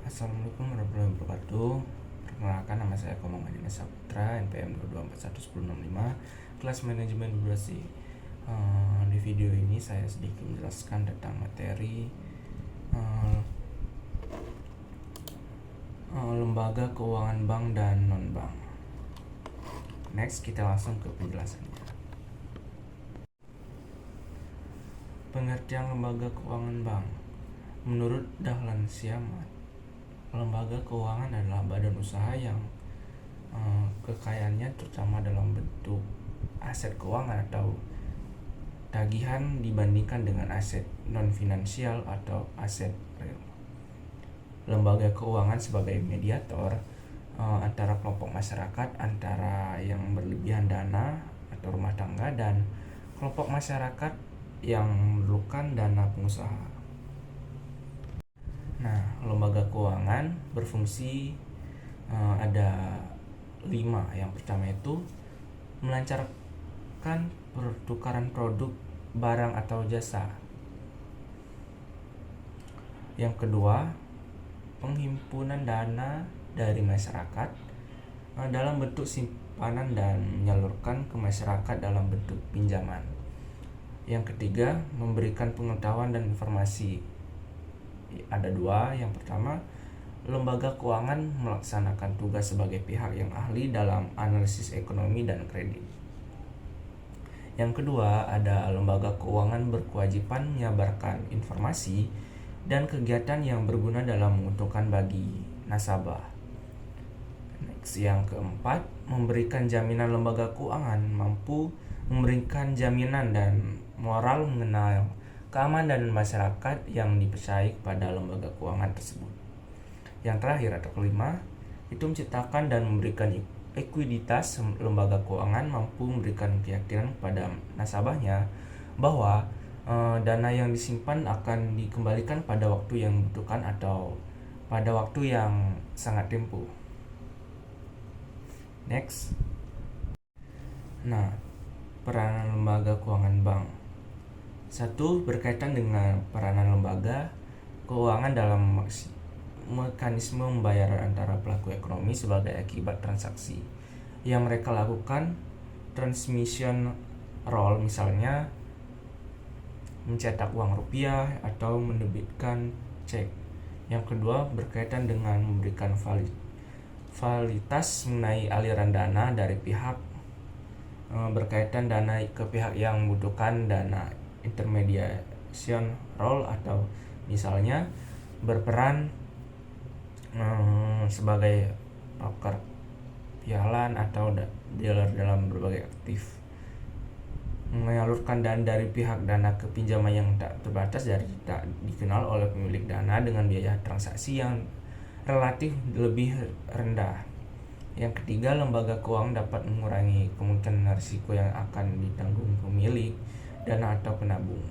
Assalamualaikum warahmatullahi wabarakatuh. Perkenalkan, nama saya Komang Adina Saputra, NPM 22411065, kelas manajemen durasi. Di video ini saya sedikit menjelaskan tentang materi lembaga keuangan bank dan non-bank. Next, kita langsung ke penjelasannya. Pengertian lembaga keuangan bank. Menurut Dahlan Siamat, lembaga keuangan adalah badan usaha yang kekayaannya terutama dalam bentuk aset keuangan atau tagihan dibandingkan dengan aset non-finansial atau aset real. Lembaga keuangan sebagai mediator antara kelompok masyarakat, antara yang berlebihan dana atau rumah tangga dan kelompok masyarakat yang memerlukan dana pengusaha. Nah, lembaga keuangan berfungsi ada 5. Yang pertama itu melancarkan pertukaran produk, barang atau jasa. Yang kedua, penghimpunan dana dari masyarakat dalam bentuk simpanan dan menyalurkan ke masyarakat dalam bentuk pinjaman. Yang ketiga, memberikan pengetahuan dan informasi. Ada 2. Yang pertama, lembaga keuangan melaksanakan tugas sebagai pihak yang ahli dalam analisis ekonomi dan kredit. Yang kedua, ada lembaga keuangan berkewajiban menyebarkan informasi dan kegiatan yang berguna dalam menguntungkan bagi nasabah. Next, yang keempat, memberikan jaminan. Lembaga keuangan mampu memberikan jaminan dan moral mengenai keamanan masyarakat yang dipercayai kepada lembaga keuangan tersebut. Yang terakhir atau kelima, itu menciptakan dan memberikan ekuiditas. Lembaga keuangan mampu memberikan keyakinan kepada nasabahnya bahwa dana yang disimpan akan dikembalikan pada waktu yang dibutuhkan atau pada waktu yang sangat tempuh. Next. Nah, peranan lembaga keuangan bank. 1. Berkaitan dengan peranan lembaga keuangan dalam mekanisme pembayaran antara pelaku ekonomi sebagai akibat transaksi yang mereka lakukan. Transmission role, misalnya mencetak uang rupiah atau menerbitkan cek. Yang kedua, berkaitan dengan memberikan validitas mengenai aliran dana dari pihak berkaitan dana ke pihak yang membutuhkan dana. Intermediation role, atau misalnya berperan sebagai broker pialan atau dealer dalam berbagai aktif, menyalurkan dana dari pihak dana ke pinjaman yang tak terbatas dari tak dikenal oleh pemilik dana dengan biaya transaksi yang relatif lebih rendah. Yang ketiga, lembaga keuangan dapat mengurangi kemungkinan risiko yang akan ditanggung pemilik dana atau penabung.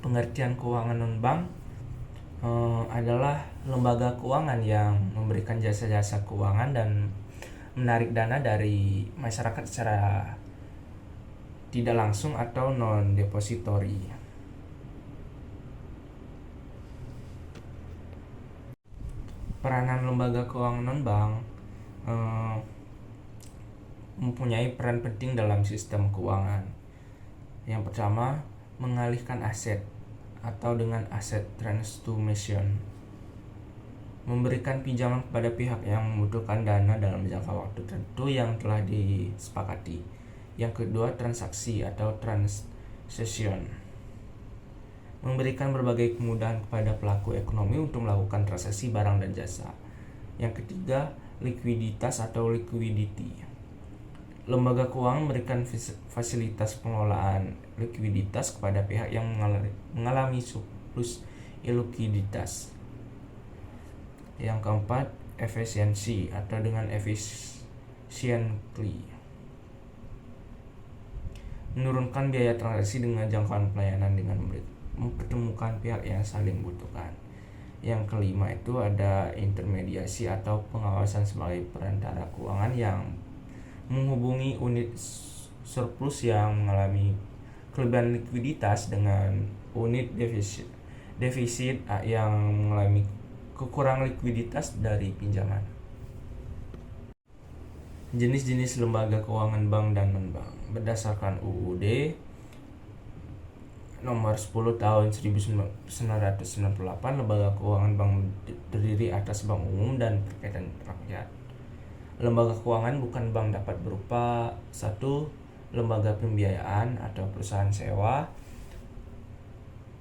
Pengertian keuangan non-bank adalah lembaga keuangan yang memberikan jasa-jasa keuangan dan menarik dana dari masyarakat secara tidak langsung atau non-depository. Peranan lembaga keuangan non-bank mempunyai peran penting dalam sistem keuangan. Yang pertama, mengalihkan aset atau dengan asset transformation, memberikan pinjaman kepada pihak yang membutuhkan dana dalam jangka waktu tertentu yang telah disepakati. Yang kedua, transaksi atau transaction, memberikan berbagai kemudahan kepada pelaku ekonomi untuk melakukan transaksi barang dan jasa. Yang ketiga, likuiditas atau liquidity. Lembaga keuangan memberikan fasilitas pengelolaan likuiditas kepada pihak yang mengalami surplus likuiditas. Yang keempat, efisiensi atau dengan efficiently, menurunkan biaya transaksi dengan jangkauan pelayanan dengan mempertemukan pihak yang saling membutuhkan. Yang kelima itu ada intermediasi atau pengawasan sebagai perantara keuangan yang menghubungi unit surplus yang mengalami kelebihan likuiditas dengan unit defisit yang mengalami kekurangan likuiditas dari pinjaman. Jenis-jenis lembaga keuangan bank dan non-bank. Berdasarkan UUD nomor 10 tahun 1998, lembaga keuangan bank terdiri atas bank umum dan berkaitan rakyat. Lembaga keuangan bukan bank dapat berupa 1. Lembaga pembiayaan atau perusahaan sewa,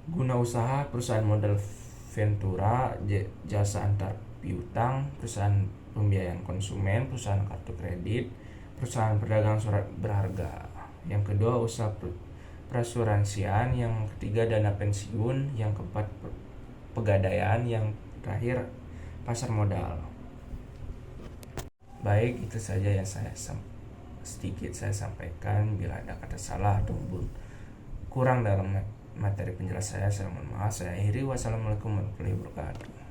guna usaha, perusahaan modal ventura, jasa antar piutang, perusahaan pembiayaan konsumen, perusahaan kartu kredit, perusahaan perdagangan surat berharga. Yang kedua, usaha perasuransian. Yang ketiga, dana pensiun. Yang keempat, pegadaian. Yang terakhir, pasar modal. Baik, itu saja yang sedikit saya sampaikan. Bila ada kata salah atau kurang dalam materi penjelasan saya mohon maaf. Saya akhiri. Wassalamualaikum warahmatullahi wabarakatuh.